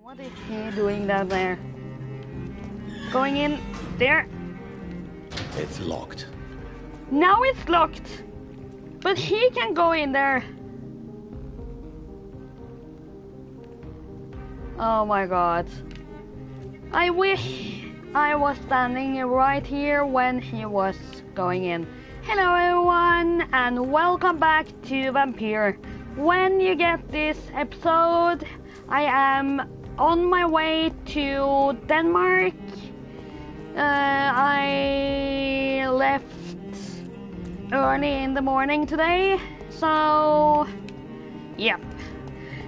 What is he doing down there? Going in there? It's locked. Now it's locked! But he can go in there. Oh my god. I wish I was standing right here when he was going in. Hello everyone and welcome back to VAMPYR. When you get this episode, I am on my way to Denmark. I left early in the morning today, so yep.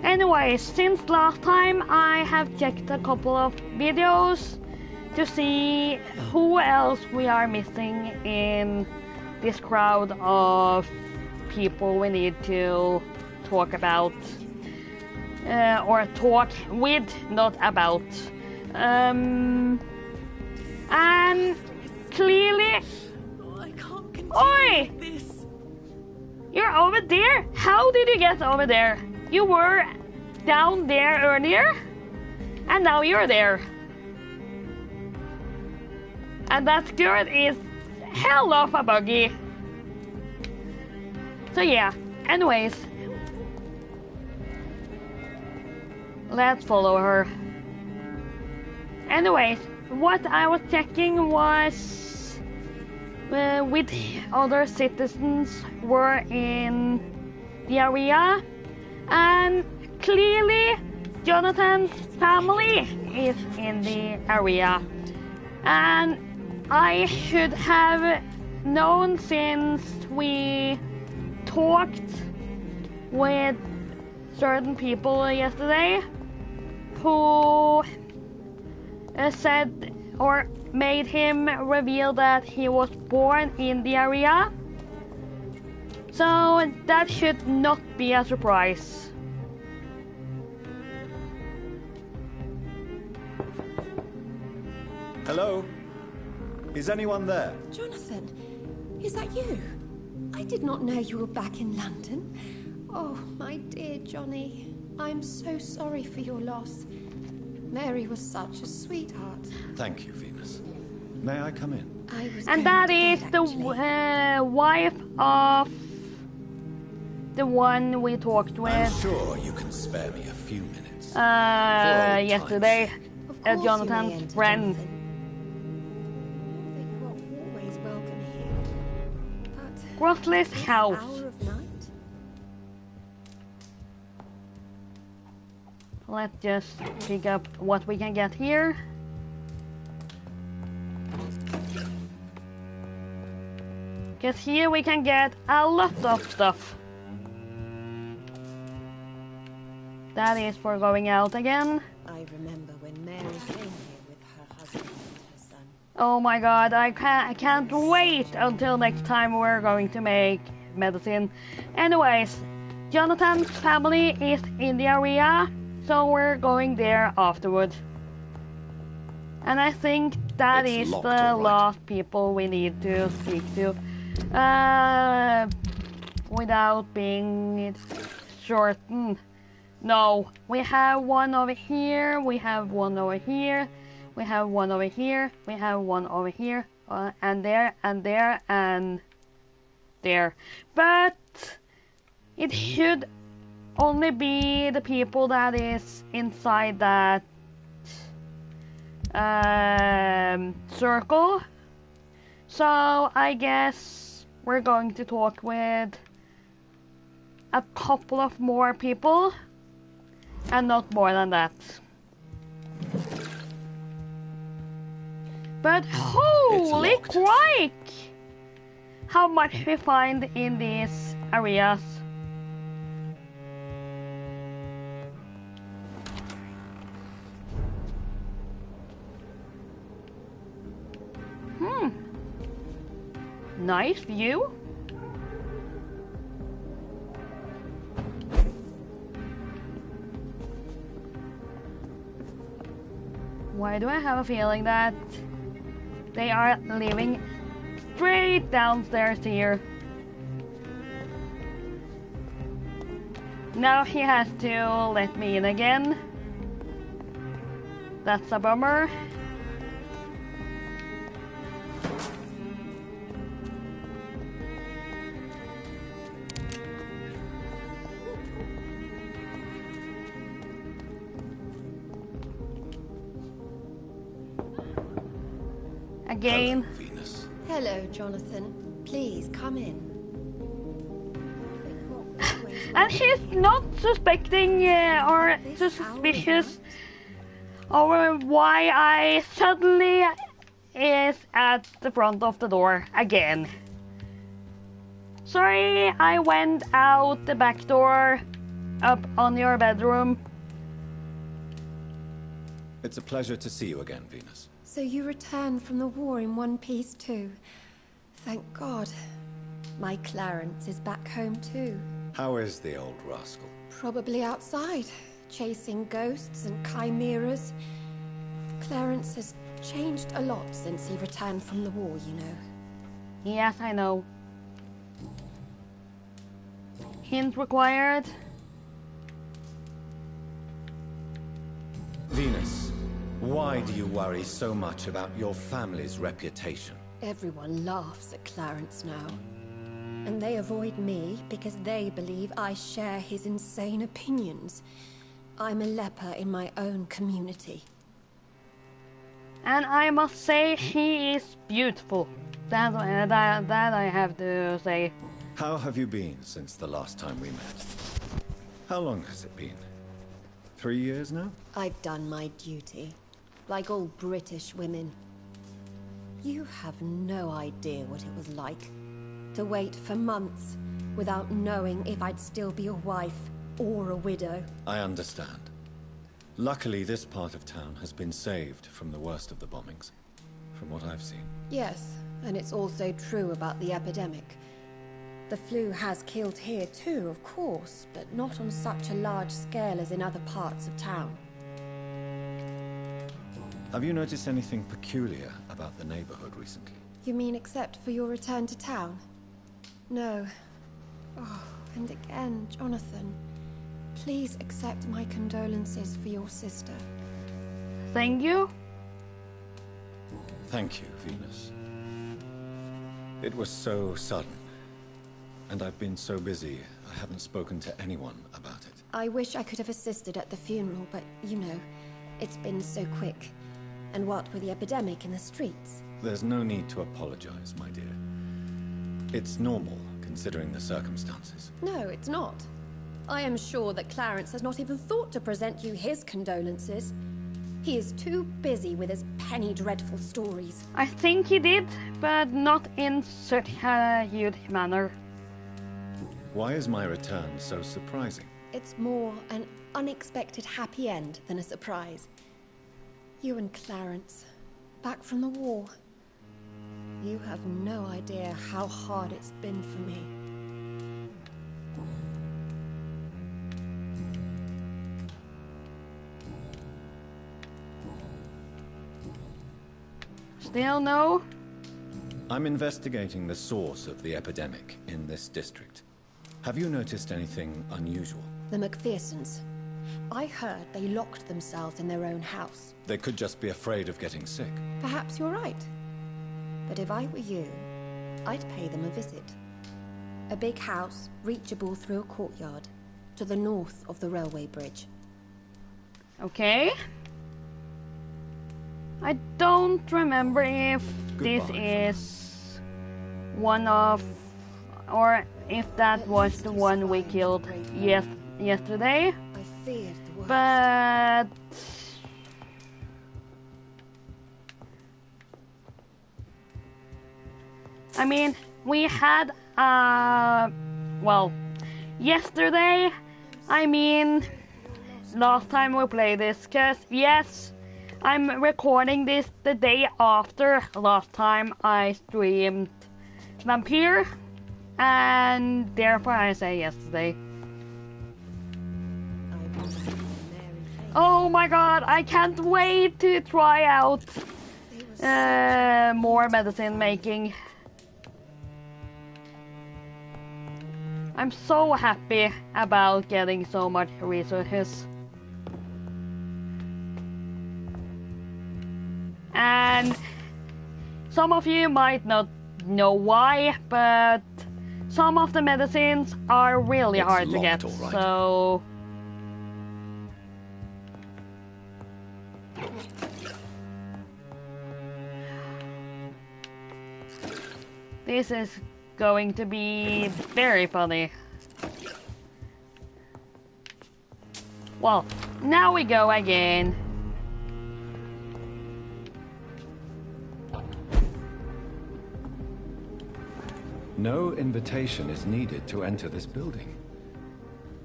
Anyways, since last time I have checked a couple of videos to see who else we are missing in this crowd of people we need to talk about. Or talk with, not about. And clearly... I can't continue Oi! like this. You're over there? How did you get over there? You were down there earlier, and now you're there. And that girl is hell of a buggy. So yeah, anyways. Let's follow her. Anyways, what I was checking was with other citizens were in the area, and clearly Jonathan's family is in the area, and I should have known since we talked with certain people yesterday who said or made him reveal that he was born in the area. So that should not be a surprise. Hello? Is anyone there? Jonathan, is that you? I did not know you were back in London. Oh, my dear Johnny, I'm so sorry for your loss. Mary was such a sweetheart. Thank you, Venus. May I come in? And that is the wife of the one we talked with. I'm sure you can spare me a few minutes. Yesterday, Jonathan's friend. You are always welcome here. But Crossley's this house. hour of night? Let's just pick up what we can get here. Because here we can get a lot of stuff. That is for going out again. I remember when Mary came here with her husband and her son. Oh my god, I can't wait until next time we're going to make medicine. Anyways, Jonathan's family is in the area, so we're going there afterwards. And I think that It's is locked, the all right. last people we need to speak to. Without being certain. No, we have one over here, we have one over here, we have one over here, we have one over here, and there, and there, and there. But it should only be the people that is inside that circle. So I guess we're going to talk with a couple of more people and not more than that. But holy crike! How much we find in these areas. Nice view. Why do I have a feeling that they are living straight downstairs here? Now he has to let me in again. That's a bummer. Again. Hello, Venus. Hello, Jonathan. Please, come in. And she's not suspecting or suspicious over why I suddenly is at the front of the door again. Sorry, I went out the back door, up on your bedroom. It's a pleasure to see you again, Venus. So you returned from the war in one piece too. Thank God. My Clarence is back home too. How is the old rascal? Probably outside, chasing ghosts and chimeras. Clarence has changed a lot since he returned from the war, you know. Yes, I know. Hint required. Venus, why do you worry so much about your family's reputation? Everyone laughs at Clarence now. And they avoid me because they believe I share his insane opinions. I'm a leper in my own community. And I must say, she is beautiful. That I have to say. How have you been since the last time we met? How long has it been? 3 years now? I've done my duty, like all British women. You have no idea what it was like to wait for months without knowing if I'd still be a wife or a widow. I understand. Luckily, this part of town has been saved from the worst of the bombings, from what I've seen. Yes, and it's also true about the epidemic. The flu has killed here too, of course, but not on such a large scale as in other parts of town. Have you noticed anything peculiar about the neighborhood recently? You mean except for your return to town? No. Oh, and again, Jonathan, please accept my condolences for your sister. Thank you. Thank you, Venus. It was so sudden. And I've been so busy, I haven't spoken to anyone about it. I wish I could have assisted at the funeral, but you know, it's been so quick. And what with the epidemic in the streets? There's no need to apologize, my dear. It's normal, considering the circumstances. No, it's not. I am sure that Clarence has not even thought to present you his condolences. He is too busy with his penny dreadful stories. I think he did, but not in such a huge manner. Why is my return so surprising? It's more an unexpected happy end than a surprise. You and Clarence, back from the war. You have no idea how hard it's been for me. Still no? I'm investigating the source of the epidemic in this district. Have you noticed anything unusual? The McPhersons. I heard they locked themselves in their own house. They could just be afraid of getting sick. Perhaps you're right. But if I were you, I'd pay them a visit. A big house, reachable through a courtyard, to the north of the railway bridge. Okay. I don't remember if this is one of, or if that was the one we killed yesterday. I feared the worst. But I mean, we had well, yesterday, I mean, last time we played this, cause yes, I'm recording this the day after last time I streamed VAMPYR, and therefore I say yesterday. Oh my god, I can't wait to try out more medicine making. I'm so happy about getting so much resources. And some of you might not know why, but some of the medicines are really It's hard to locked, get, all right. so... This is going to be very funny. Well, now we go again. No invitation is needed to enter this building.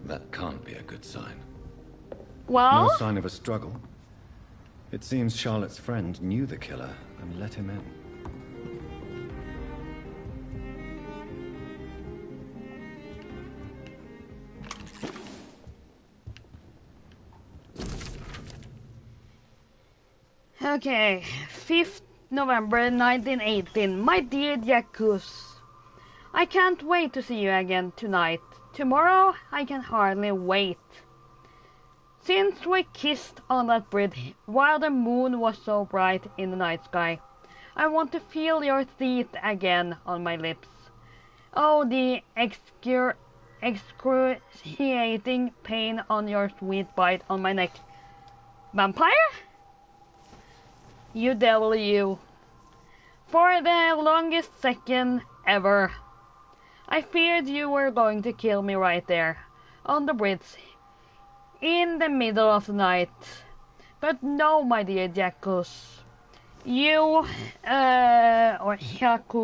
That can't be a good sign. Well, No sign of a struggle. It seems Charlotte's friend knew the killer and let him in. okay, 5th November 1918. My dear Jacques, I can't wait to see you again tonight. Tomorrow I can hardly wait. Since we kissed on that bridge while the moon was so bright in the night sky, I want to feel your teeth again on my lips. Oh, the excruciating pain on your sweet bite on my neck. Vampire? You devil, you. For the longest second ever, I feared you were going to kill me right there, on the bridge, in the middle of the night. But no, my dear Jacques. You, or Jacques,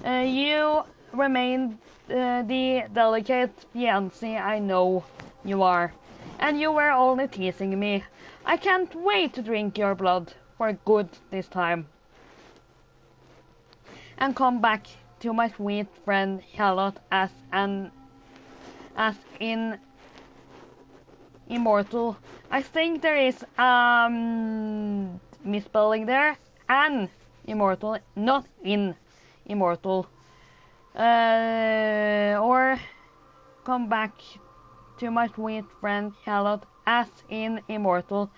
you remain the delicate fiancé I know you are. And you were only teasing me. I can't wait to drink your blood for good this time. And come back to my sweet friend Charlotte as in immortal. I think there is misspelling there. An immortal, not in immortal. Or come back to my sweet friend Charlotte as in immortal.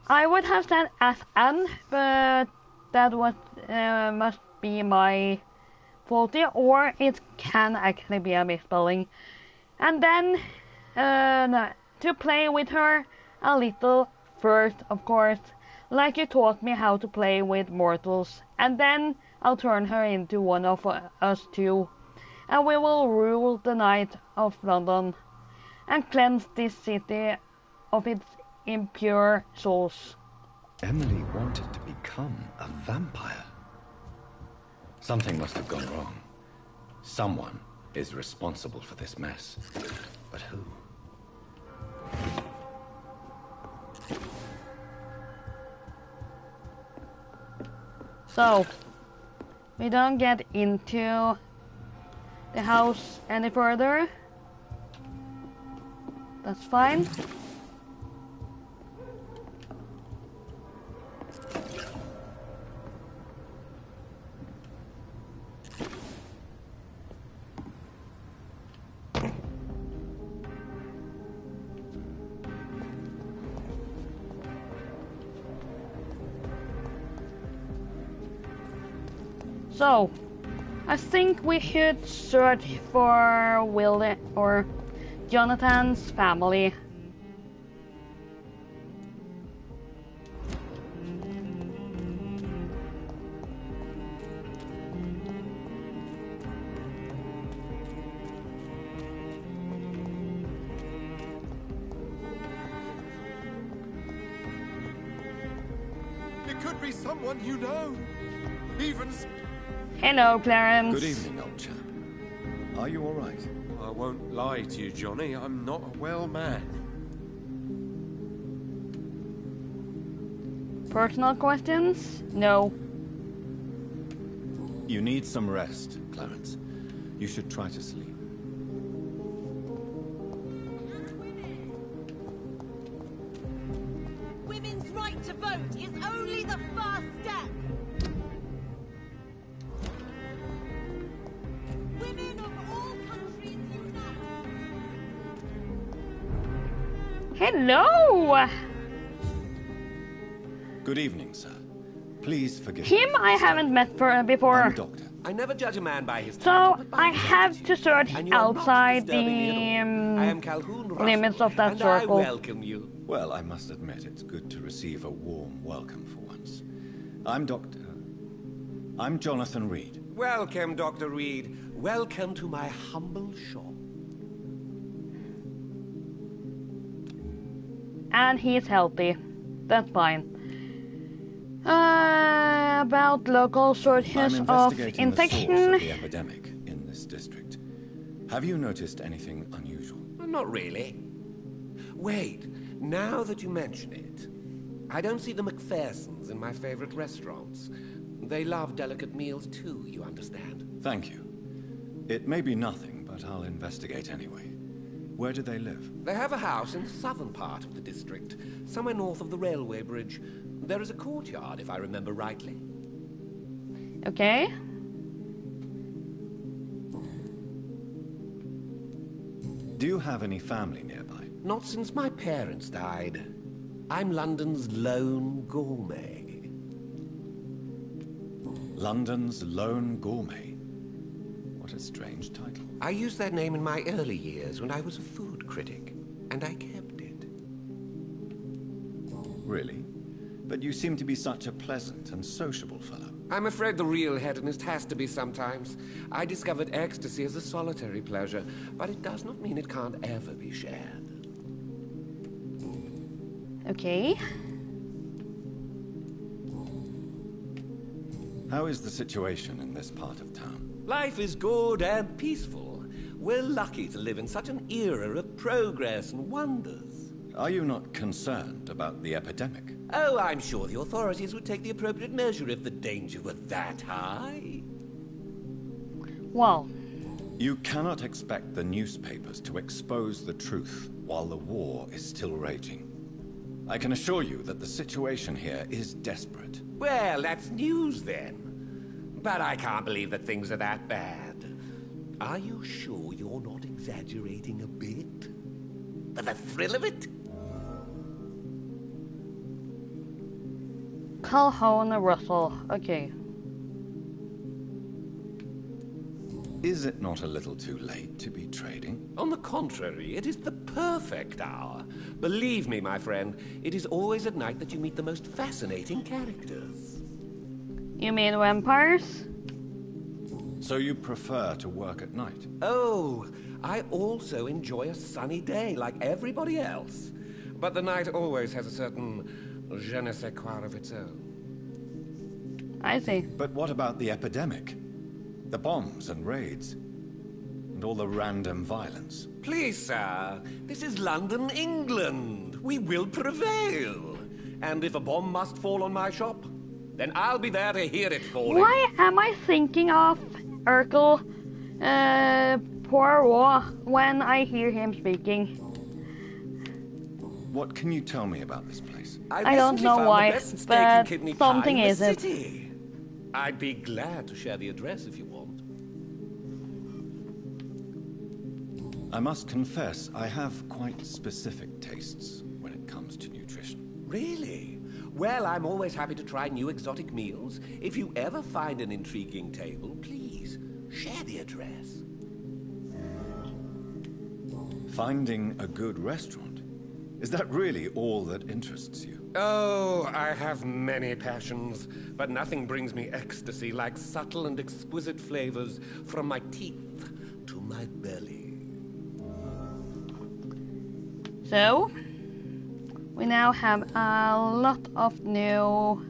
I would have said as an, but that was must be my faulty, or it can actually be a misspelling. And then to play with her a little first, of course, like you taught me how to play with mortals, and then I'll turn her into one of us too, and we will rule the night of London and cleanse this city of its impure souls. Emily wanted to become a vampire. Something must have gone wrong. Someone is responsible for this mess. But who? So, we don't get into the house any further. That's fine. So, I think we should search for Will or Jonathan's family. It could be someone you know. Even... Hello, Clarence. Good evening, old chap. Are you all right? I won't lie to you, Johnny. I'm not a well man. Personal questions? No. You need some rest, Clarence. You should try to sleep. Women's right to vote is only the first step. Women of all countries unite. Hello! Good evening, sir. Please forgive Him me. I haven't met before. I'm a doctor. I never judge a man by his So title, but by I his have attitude. to search And you are not outside disturbing me at all. I the am Calhoun Russell, limits of that and circle. I welcome you. Well, I must admit it's good to receive a warm welcome for once. I'm Jonathan Reed. Welcome, Dr. Reed. Welcome to my humble shop. And he's healthy. That's fine. About local I'm sources of investigating the source infection. of the epidemic in this district. Have you noticed anything unusual? Well, not really. Wait, now that you mention it, I don't see the McPhersons in my favorite restaurants. They love delicate meals too, you understand? Thank you. It may be nothing, but I'll investigate anyway. Where do they live? They have a house in the southern part of the district, somewhere north of the railway bridge. There is a courtyard, if I remember rightly. Okay. Do you have any family nearby? Not since my parents died. I'm London's lone gourmet. London's Lone Gourmet? What a strange title. I used that name in my early years when I was a food critic, and I kept it. Really? But you seem to be such a pleasant and sociable fellow. I'm afraid the real hedonist has to be sometimes. I discovered ecstasy as a solitary pleasure, but it does not mean it can't ever be shared. Okay. How is the situation in this part of town? Life is good and peaceful. We're lucky to live in such an era of progress and wonders. Are you not concerned about the epidemic? Oh, I'm sure the authorities would take the appropriate measure if the danger were that high. Well, You cannot expect the newspapers to expose the truth while the war is still raging. I can assure you that the situation here is desperate. Well, that's news then. But I can't believe that things are that bad. Are you sure you're not exaggerating a bit? For the thrill of it? Calhoun Russell. Okay. Is it not a little too late to be trading? On the contrary, it is the perfect hour. Believe me, my friend, it is always at night that you meet the most fascinating characters. You mean vampires? So you prefer to work at night? Oh, I also enjoy a sunny day like everybody else. But the night always has a certain je ne sais quoi of its own. I see. But what about the epidemic? The bombs and raids? And all the random violence? Please, sir, this is London, England. We will prevail. And if a bomb must fall on my shop, then I'll be there to hear it falling. Why am I thinking of Urkel Poirot when I hear him speaking? What can you tell me about this place? I don't recently know found why, the best steak but and kidney pie something in the is it. city. I'd be glad to share the address if you want. I must confess, I have quite specific tastes when it comes to nutrition. Really? Well, I'm always happy to try new exotic meals. If you ever find an intriguing table, please share the address. Finding a good restaurant? Is that really all that interests you? Oh, I have many passions, but nothing brings me ecstasy like subtle and exquisite flavors from my teeth to my belly. So, we now have a lot of new...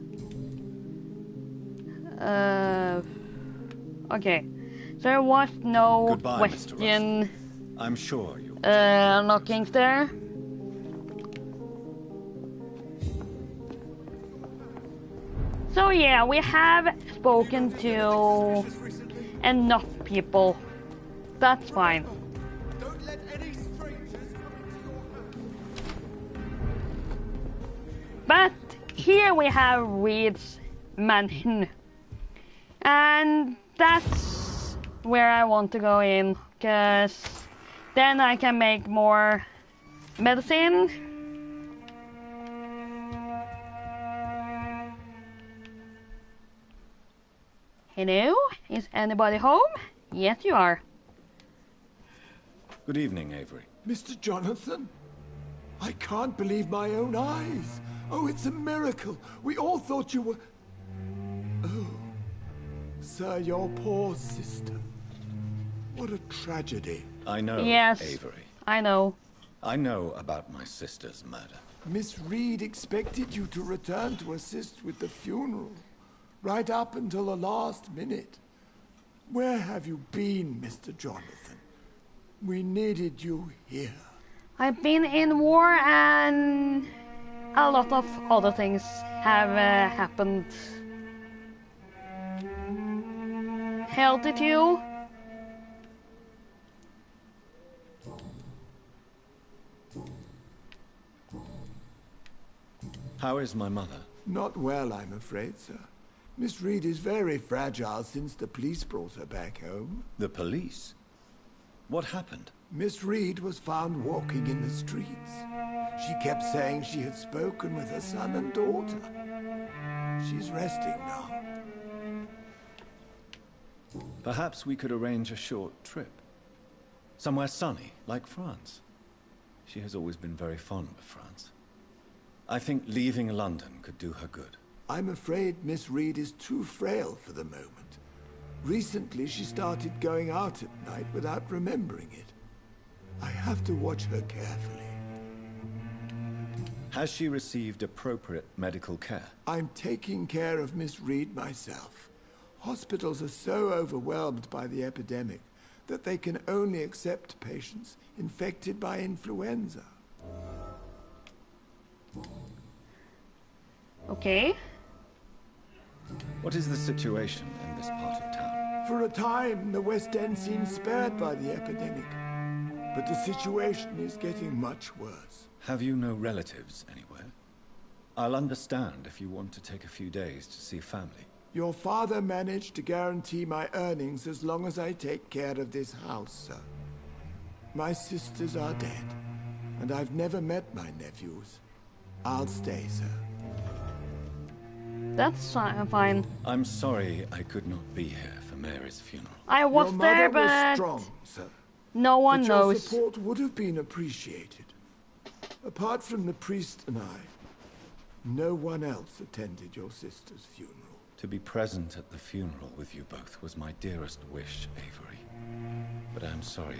okay. There was no Goodbye, Mr. question I'm sure you... knockings there. So yeah, we have spoken to enough people. That's fine. Don't let any strangers come into your house. But here we have Reed's mansion. And that's where I want to go in, because then I can make more medicine. Hello? Is anybody home? Yes, you are. Good evening, Avery. Mr. Jonathan? I can't believe my own eyes. Oh, it's a miracle. We all thought you were... Oh, sir, your poor sister. What a tragedy. I know, Yes, Avery. I know. I know about my sister's murder. Miss Reed expected you to return to assist with the funeral, right up until the last minute. Where have you been, Mr. Jonathan? We needed you here. I've been in war and a lot of other things have happened. Healthy too. How is my mother? Not well, I'm afraid, sir. Miss Reed is very fragile since the police brought her back home. The police? What happened? Miss Reed was found walking in the streets. She kept saying she had spoken with her son and daughter. She's resting now. Perhaps we could arrange a short trip. Somewhere sunny, like France. She has always been very fond of France. I think leaving London could do her good. I'm afraid Miss Reed is too frail for the moment. Recently, she started going out at night without remembering it. I have to watch her carefully. Has she received appropriate medical care? I'm taking care of Miss Reed myself. Hospitals are so overwhelmed by the epidemic that they can only accept patients infected by influenza. Okay. What is the situation in this part of town? For a time, the West End seemed spared by the epidemic. But the situation is getting much worse. Have you no relatives anywhere? I'll understand if you want to take a few days to see family. Your father managed to guarantee my earnings as long as I take care of this house, sir. My sisters are dead, and I've never met my nephews. I'll stay, sir. That's fine. I'm sorry I could not be here for Mary's funeral. I was Your there, mother was but strong, sir. no one But your knows. support would have been appreciated. Apart from the priest and I, no one else attended your sister's funeral. To be present at the funeral with you both was my dearest wish, Avery. But I'm sorry,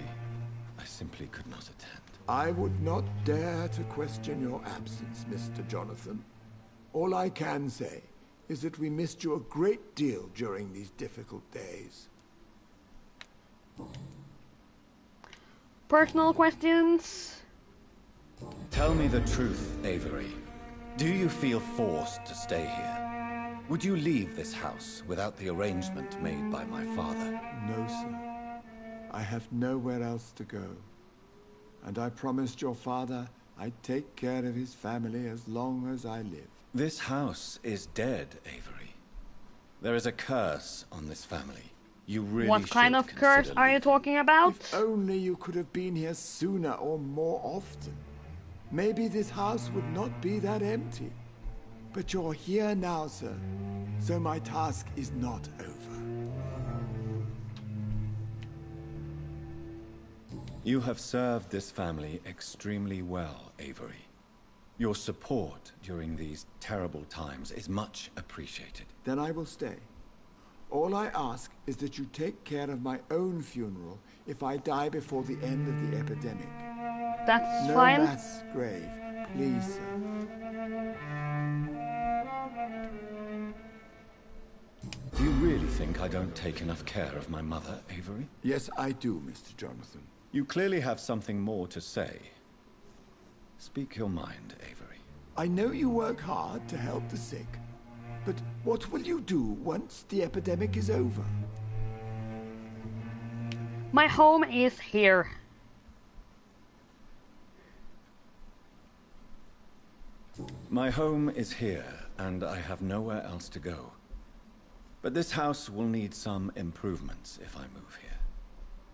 I simply could not attend. I would not dare to question your absence, Mr. Jonathan. All I can say is that we missed you a great deal during these difficult days. Personal questions? Tell me the truth, Avery. Do you feel forced to stay here? Would you leave this house without the arrangement made by my father? No, sir. I have nowhere else to go. And I promised your father I'd take care of his family as long as I live. This house is dead, Avery. There is a curse on this family. You really What kind should of curse consider are you leaving. talking about? If only you could have been here sooner or more often. Maybe this house would not be that empty. But you're here now, sir. So my task is not over. You have served this family extremely well, Avery. Your support during these terrible times is much appreciated. Then I will stay. All I ask is that you take care of my own funeral if I die before the end of the epidemic. That's No fine. mass grave, please, sir. Do you really think I don't take enough care of my mother, Avery? Yes, I do, Mr. Jonathan. You clearly have something more to say. Speak your mind, Avery. I know you work hard to help the sick, but what will you do once the epidemic is over? My home is here. My home is here, and I have nowhere else to go. But this house will need some improvements if I move here.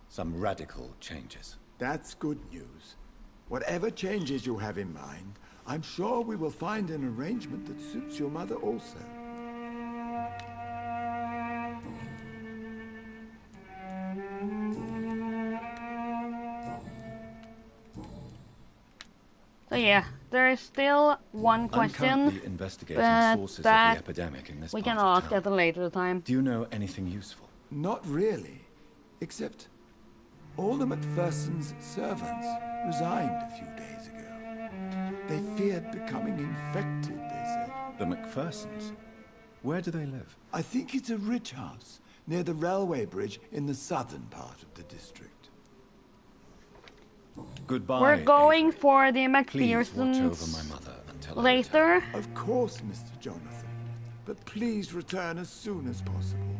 Some radical changes. That's good news. Whatever changes you have in mind, I'm sure we will find an arrangement that suits your mother also. But yeah, there is still one I'm question, currently investigating but sources of the that epidemic in this we part can of ask town. at a later time. Do you know anything useful? Not really. Except all the Macpherson's servants resigned a few days ago. They feared becoming infected, they said. The Macphersons? Where do they live? I think it's a rich house near the railway bridge in the southern part of the district. Goodbye. We're going Avery. for the Please watch over my McPhersons mother until I later. return. Of course, Mr. Jonathan. But please return as soon as possible.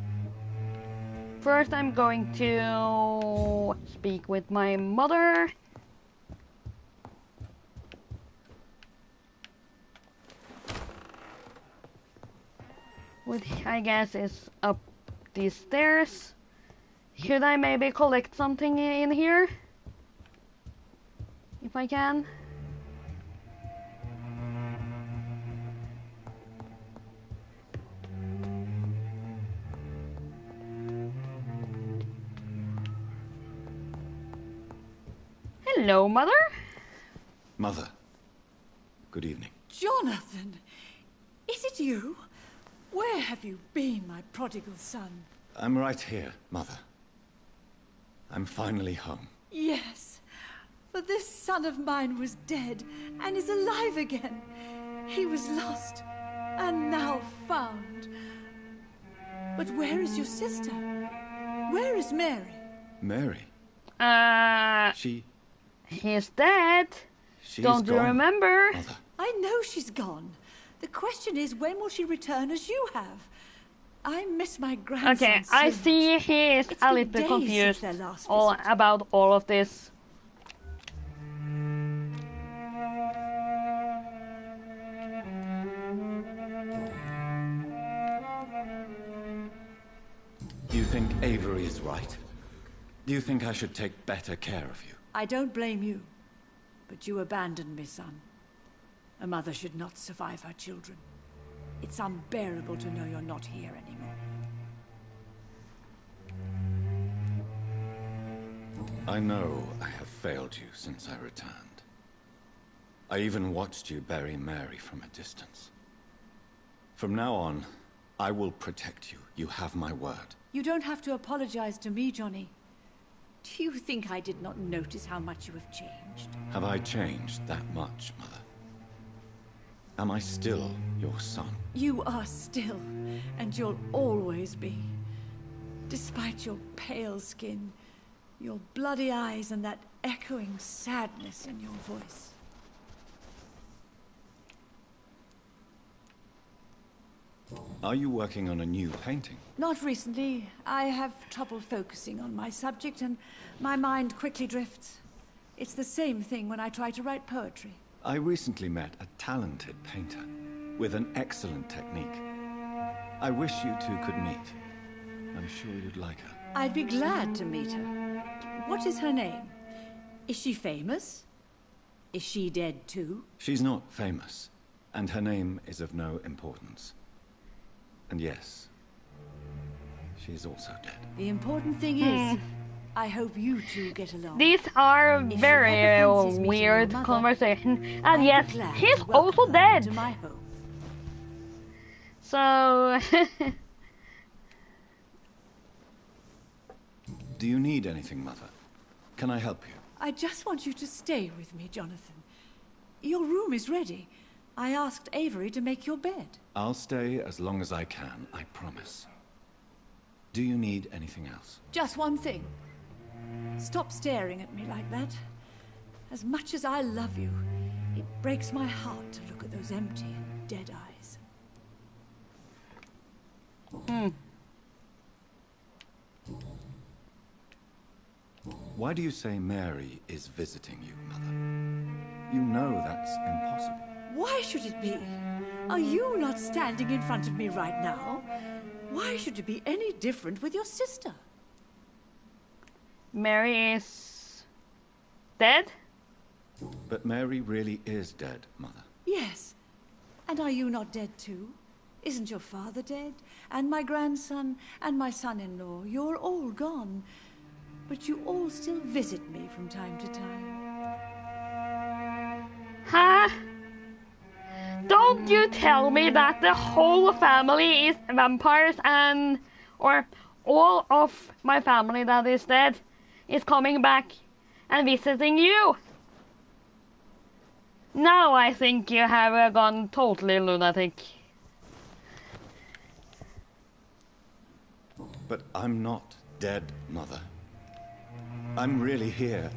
First, I'm going to speak with my mother. Which I guess is up these stairs. Should I maybe collect something in here? If I can. Hello, Mother. Mother, good evening. Jonathan! Is it you? Where have you been, my prodigal son? I'm right here, Mother. I'm finally home. Yes, for this son of mine was dead and is alive again. He was lost and now found. But where is your sister? Where is Mary? Mary? He's dead. She's Don't you gone, remember? Mother. I know she's gone. The question is, when will she return as you have? I miss my grandson. Okay, so I much. see he is It's a been little days confused since their last all visit. about all of this. Do you think Avery is right? Do you think I should take better care of you? I don't blame you, but you abandoned me, son. A mother should not survive her children. It's unbearable to know you're not here anymore. I know I have failed you since I returned. I even watched you bury Mary from a distance. From now on, I will protect you. You have my word. You don't have to apologize to me, Johnny. Do you think I did not notice how much you have changed? Have I changed that much, Mother? Am I still your son? You are still, and you'll always be. Despite your pale skin, your bloody eyes, and that echoing sadness in your voice. Are you working on a new painting? Not recently. I have trouble focusing on my subject, and my mind quickly drifts. It's the same thing when I try to write poetry. I recently met a talented painter with an excellent technique. I wish you two could meet. I'm sure you'd like her. I'd be glad to meet her. What is her name? Is she famous? Is she dead too? She's not famous, and her name is of no importance. And yes, she is also dead. The important thing is, I hope you two get along. These are If she very ever fancies meeting your weird mother, conversation. And I'd be yes, glad he's to welcome also her dead. to my home. So Do you need anything, Mother? Can I help you? I just want you to stay with me, Jonathan. Your room is ready. I asked Avery to make your bed. I'll stay as long as I can, I promise. Do you need anything else? Just one thing. Stop staring at me like that. As much as I love you, it breaks my heart to look at those empty and dead eyes. Why do you say Mary is visiting you, Mother? You know that's impossible. Why should it be? Are you not standing in front of me right now? Why should it be any different with your sister? Mary is dead? But Mary really is dead, Mother. Yes. And are you not dead too? Isn't your father dead? And my grandson? And my son-in-law? You're all gone. But you all still visit me from time to time. Huh? Don't you tell me that the whole family is vampires or all of my family that is dead is coming back and visiting you. Now I think you have gone totally lunatic. But I'm not dead, Mother. I'm really here,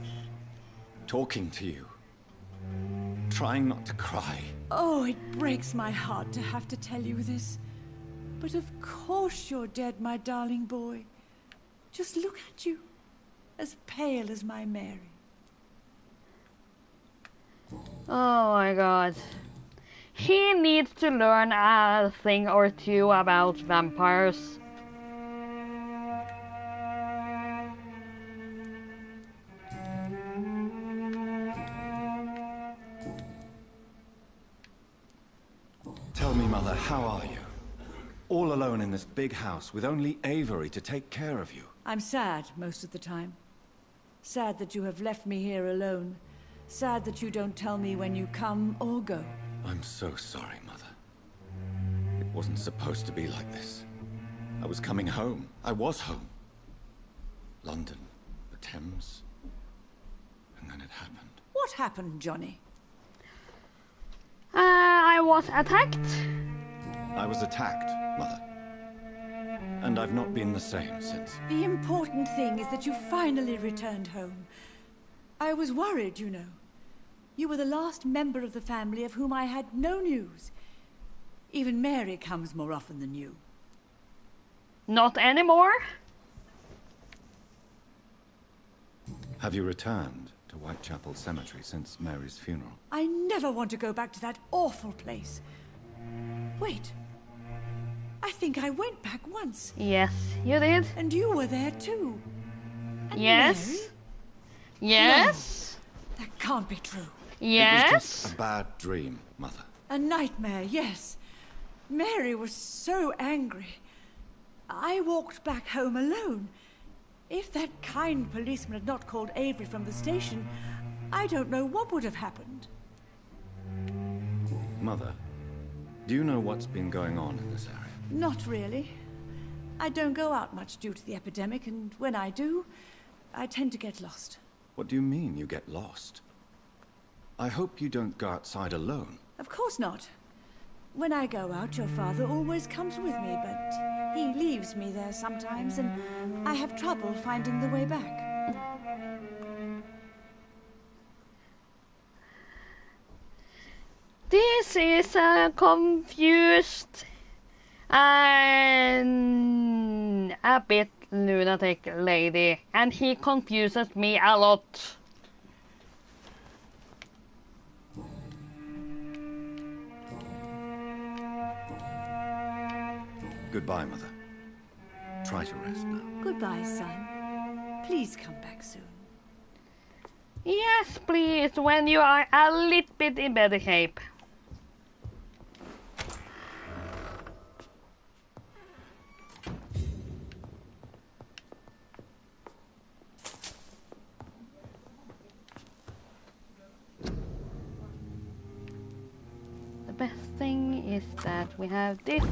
talking to you, trying not to cry. Oh, it breaks my heart to have to tell you this. But of course you're dead, my darling boy. Just look at you, as pale as my Mary. Oh my god. He needs to learn a thing or two about vampires. Tell me, Mother, how are you? All alone in this big house with only Avery to take care of you. I'm sad most of the time. Sad that you have left me here alone. Sad that you don't tell me when you come or go. I'm so sorry, Mother. It wasn't supposed to be like this. I was coming home. I was home. London, the Thames, and then it happened. What happened, Johnny? I was attacked. I was attacked, Mother. And I've not been the same since. The important thing is that you finally returned home. I was worried, you know. You were the last member of the family of whom I had no news. Even Mary comes more often than you. Not anymore. Have you returned to Whitechapel Cemetery since Mary's funeral? I never want to go back to that awful place. Wait. I think I went back once. Yes, you did. And you were there too. And Yes. Mary? Yes. No, that can't be true. It was Yes. just a bad dream, Mother. A nightmare, yes. Mary was so angry. I walked back home alone. If that kind policeman had not called Avery from the station, I don't know what would have happened. Mother, do you know what's been going on in this area? Not really. I don't go out much due to the epidemic, and when I do, I tend to get lost. What do you mean you get lost? I hope you don't go outside alone. Of course not. When I go out, your father always comes with me, but he leaves me there sometimes, and I have trouble finding the way back. This is a confused and a bit lunatic lady, and he confuses me a lot. Goodbye, Mother. Try to rest now. Goodbye, son. Please come back soon. Yes, please, when you are a little bit in better shape. The best thing is that we have this.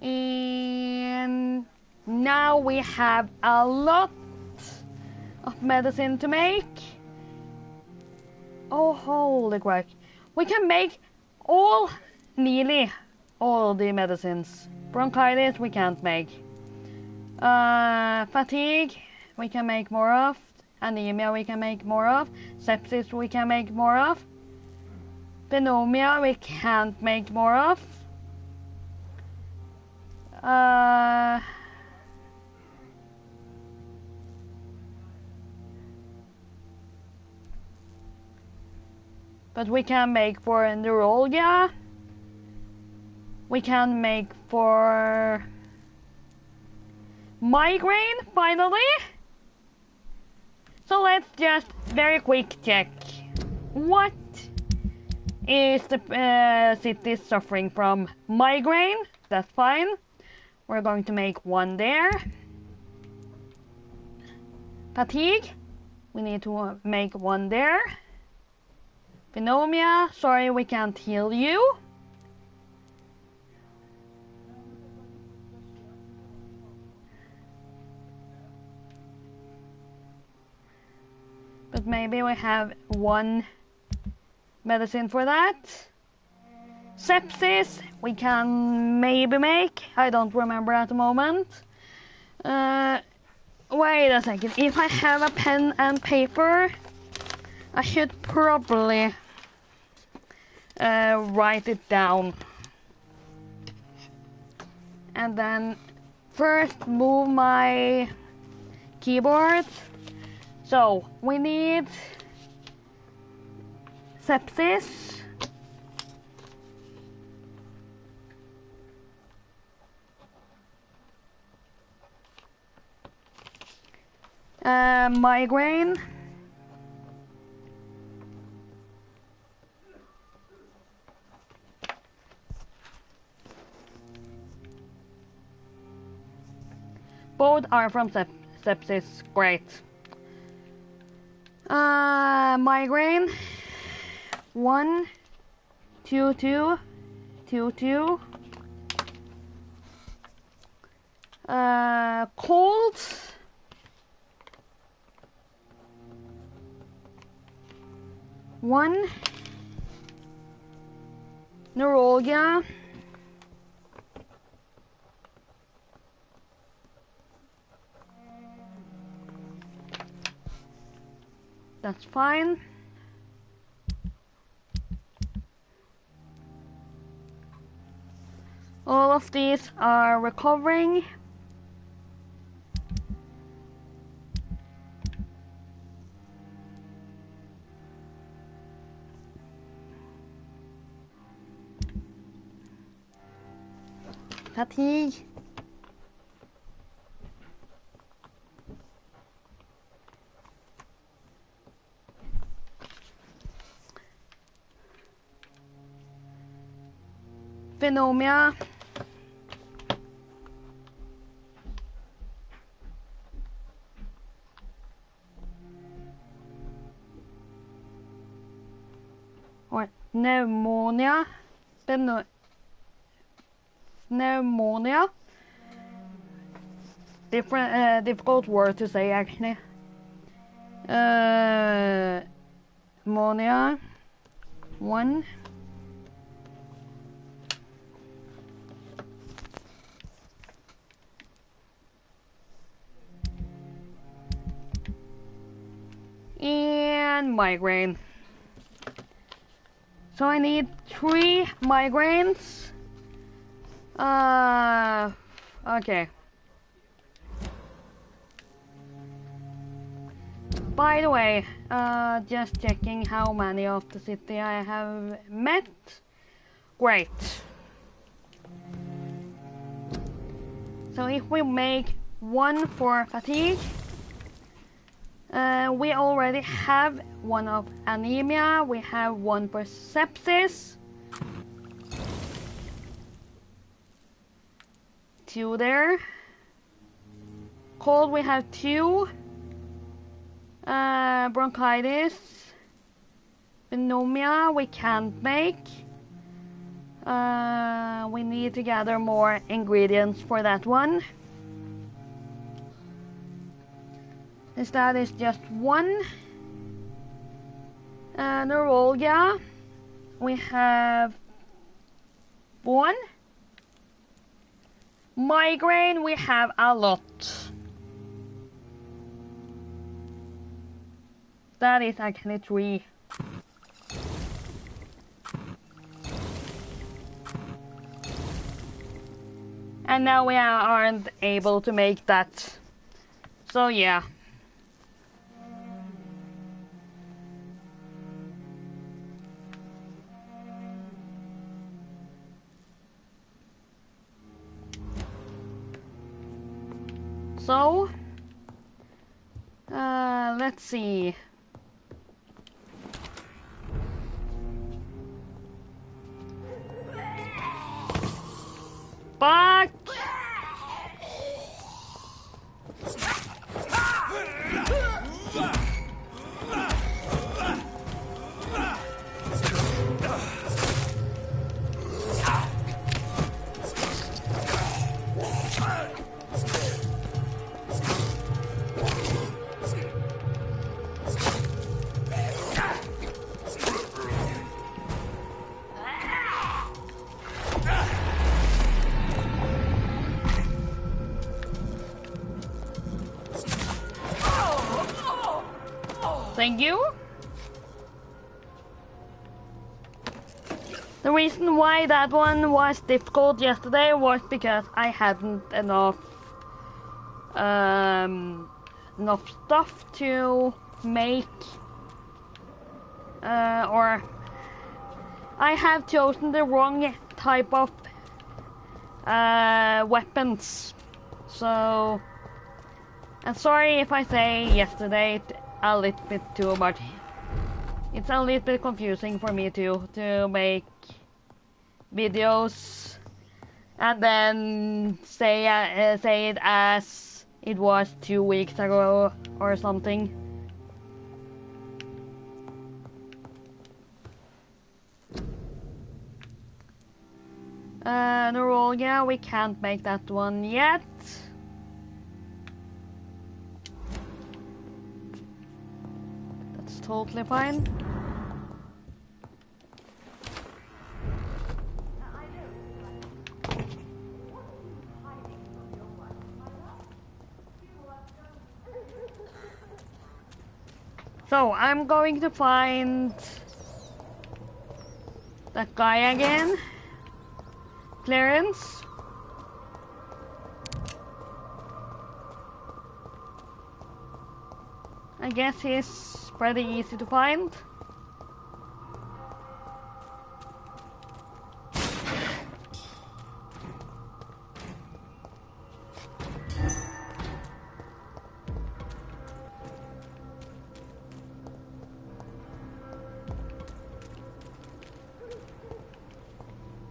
And now we have a lot of medicine to make. Oh, holy crap. We can make nearly all the medicines. Bronchitis we can't make. Fatigue we can make more of. Anemia we can make more of. Sepsis we can make more of. Pneumonia we can't make more of. But we can make for neuralgia. We can make for migraine, finally. So let's just very quick check. What is the city suffering from? Migraine, that's fine. We're going to make one there. Fatigue, We need to make one there. Phenomia, sorry we can't heal you. But maybe we have one medicine for that. Sepsis, we can maybe make. I don't remember at the moment. Wait a second. If I have a pen and paper, I should probably write it down. And then first move my keyboard. So we need sepsis. Migraine. Both are from sepsis. Great. Migraine. 1, 2, 2, 2, 2. Cold. 1. Neuralgia. That's fine. All of these are recovering. Fatigue. Phenomia. Or pneumonia. Pneumonia. Difficult word to say actually. Pneumonia. 1. And migraine. So I need 3 migraines. Okay. By the way, just checking how many of the city I have met. Great. So if we make 1 for fatigue, we already have 1 of anemia, we have 1 for sepsis. 2 there. Cold we have 2. Bronchitis. Pneumonia we can't make. We need to gather more ingredients for that one. That is just 1. Neuralgia. We have 1. Migraine we have a lot. That is actually 3. And now we aren't able to make that. So yeah. So, let's see. Fuck! Thank you. The reason why that one was difficult yesterday was because I hadn't enough stuff to make, or I have chosen the wrong type of weapons. So I'm sorry if I say yesterday a little bit too much. It's a little bit confusing for me too to make videos and then say it as it was 2 weeks ago or something. The roll, yeah, we can't make that one yet. That's totally fine. So I'm going to find that guy again. Clarence. I guess he's pretty easy to find.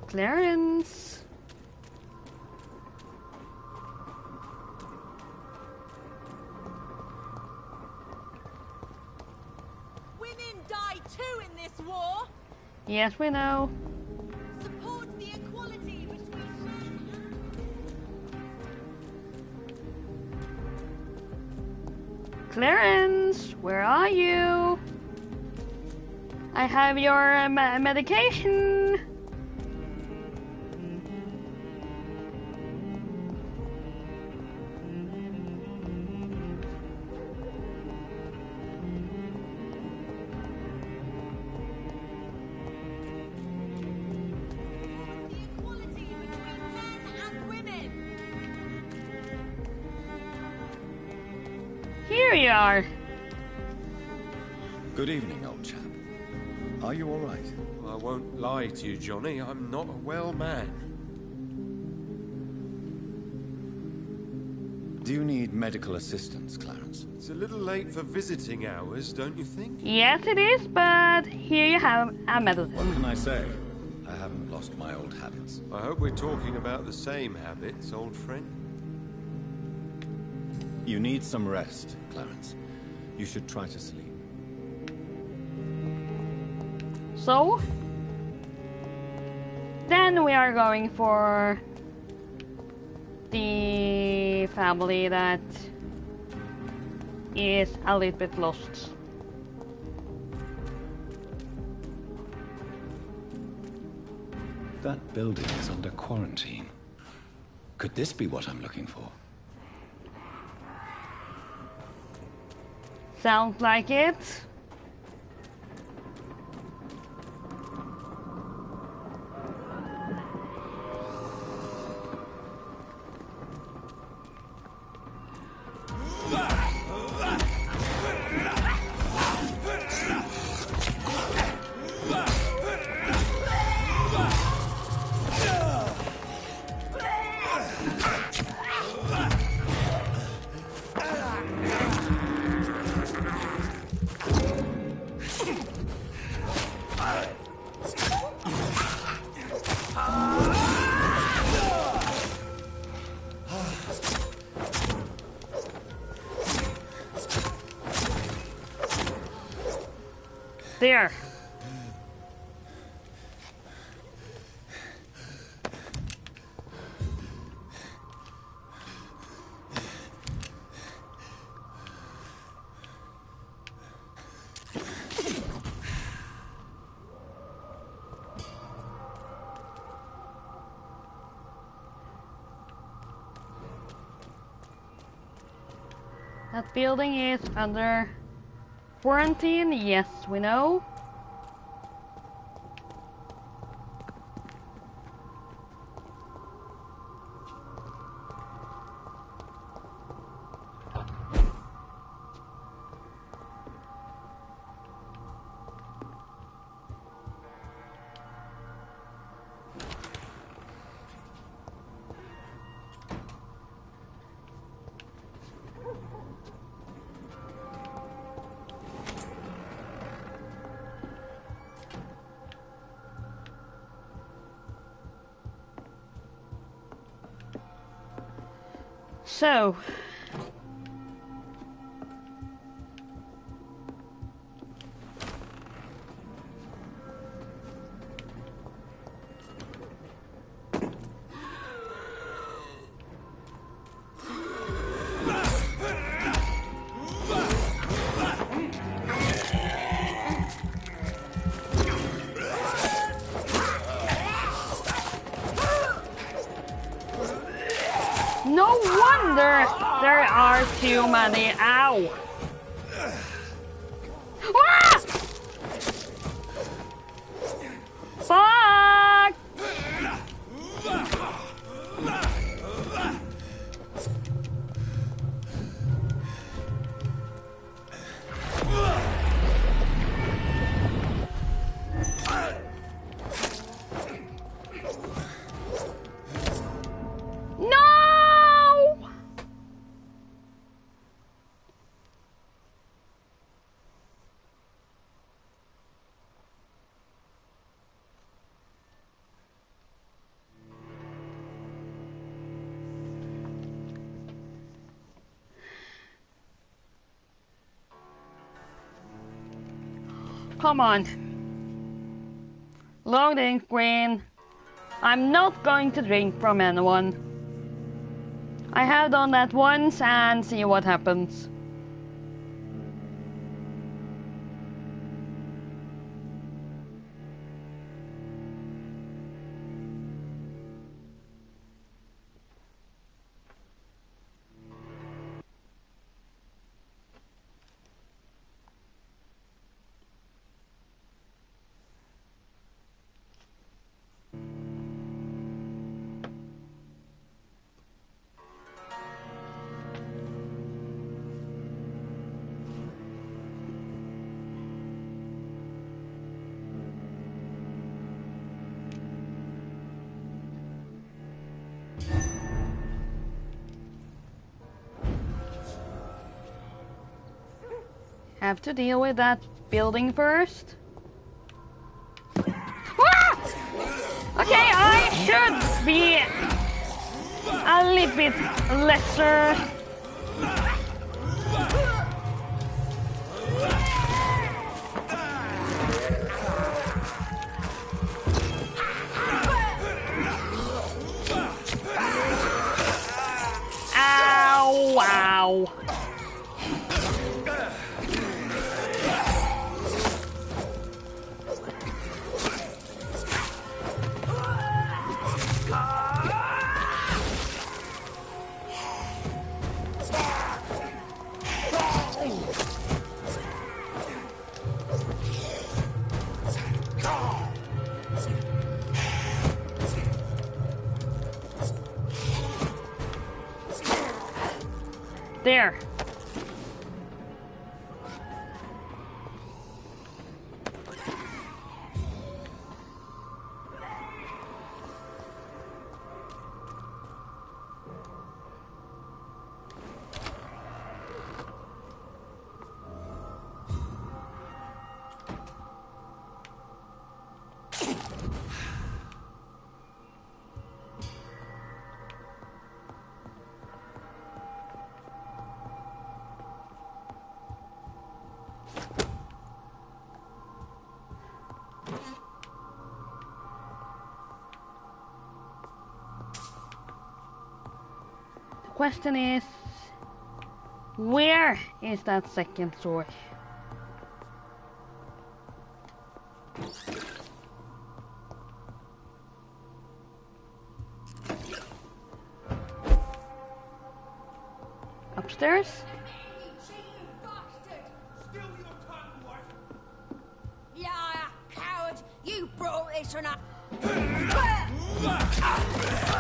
Clarence. Women die too in this war. Yes, we know. Support the equality between men and... Clarence, where are you? I have your medication. Here you are. Good evening, old chap. Are you all right? I won't lie to you, Johnny. I'm not a well man. Do you need medical assistance, Clarence? It's a little late for visiting hours, don't you think? Yes, it is, but here you have a medicine. What can I say? I haven't lost my old habits. I hope we're talking about the same habits, old friend. You need some rest, Clarence. You should try to sleep. So, then we are going for the family that is a little bit lost. That building is under quarantine. Could this be what I'm looking for? Sounds like it. There. That building is under quarantine, yes, we know. So, no wonder there are too many. Ow! Ah! Fuck! No! Come on. Loading screen. I'm not going to drink from anyone. I have done that once and see what happens. Have to deal with that building first. Ah! Okay, I should be a little bit lesser. Ow, wow. There. Question is, where is that second source? Upstairs? Still your tongue!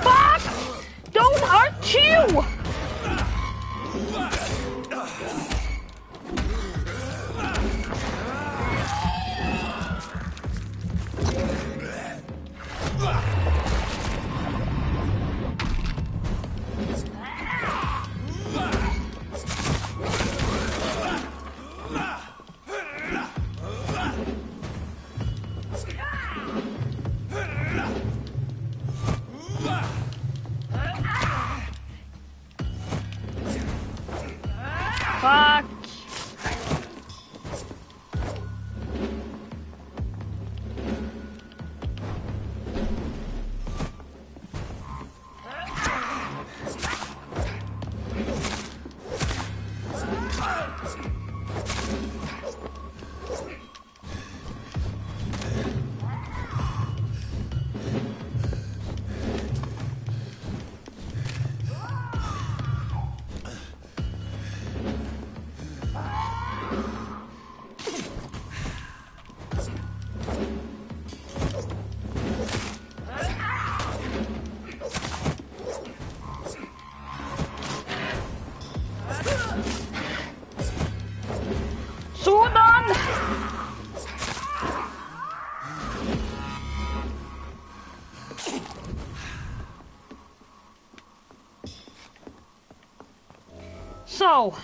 Fuck! Those are two! Fuck! Sådan! So,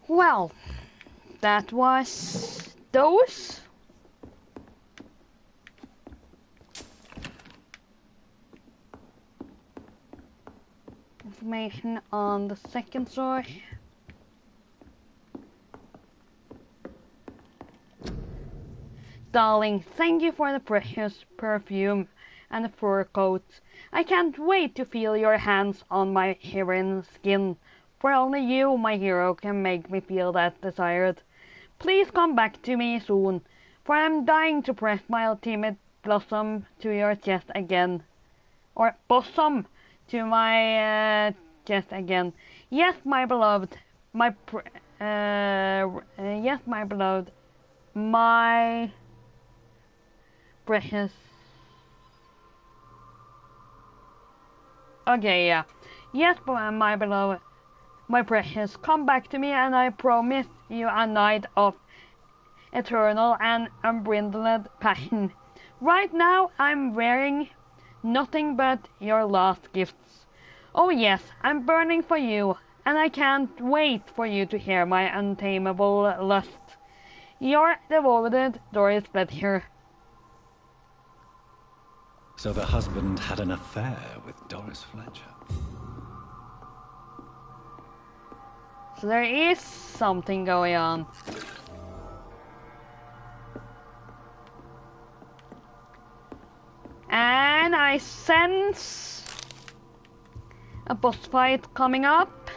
well, that was those. Information on the second source. Darling, thank you for the precious perfume and the fur coat. I can't wait to feel your hands on my heroine's skin, for only you, my hero, can make me feel that desired. Please come back to me soon, for I'm dying to press my timid blossom to your chest again. Or bosom to my chest again. Yes, my beloved, my precious. Okay, yeah. Yes, my beloved, my precious, come back to me and I promise you a night of eternal and unbridled passion. Right now I'm wearing nothing but your last gifts. Oh yes, I'm burning for you, and I can't wait for you to hear my untamable lust. Your devoted Doris Fletcher. So the husband had an affair with Doris Fletcher. So there is something going on. And I sense a boss fight coming up.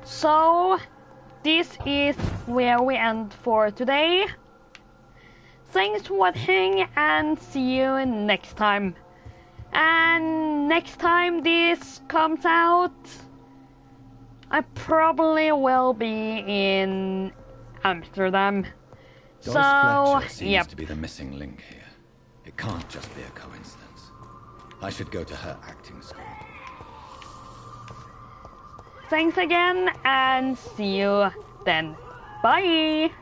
So this is where we end for today. Thanks for watching and see you next time. And next time this comes out, I probably will be in Amsterdam. Doris Fletcher seems to be the missing link here. It can't just be a coincidence. I should go to her acting school. Thanks again and see you then. Bye!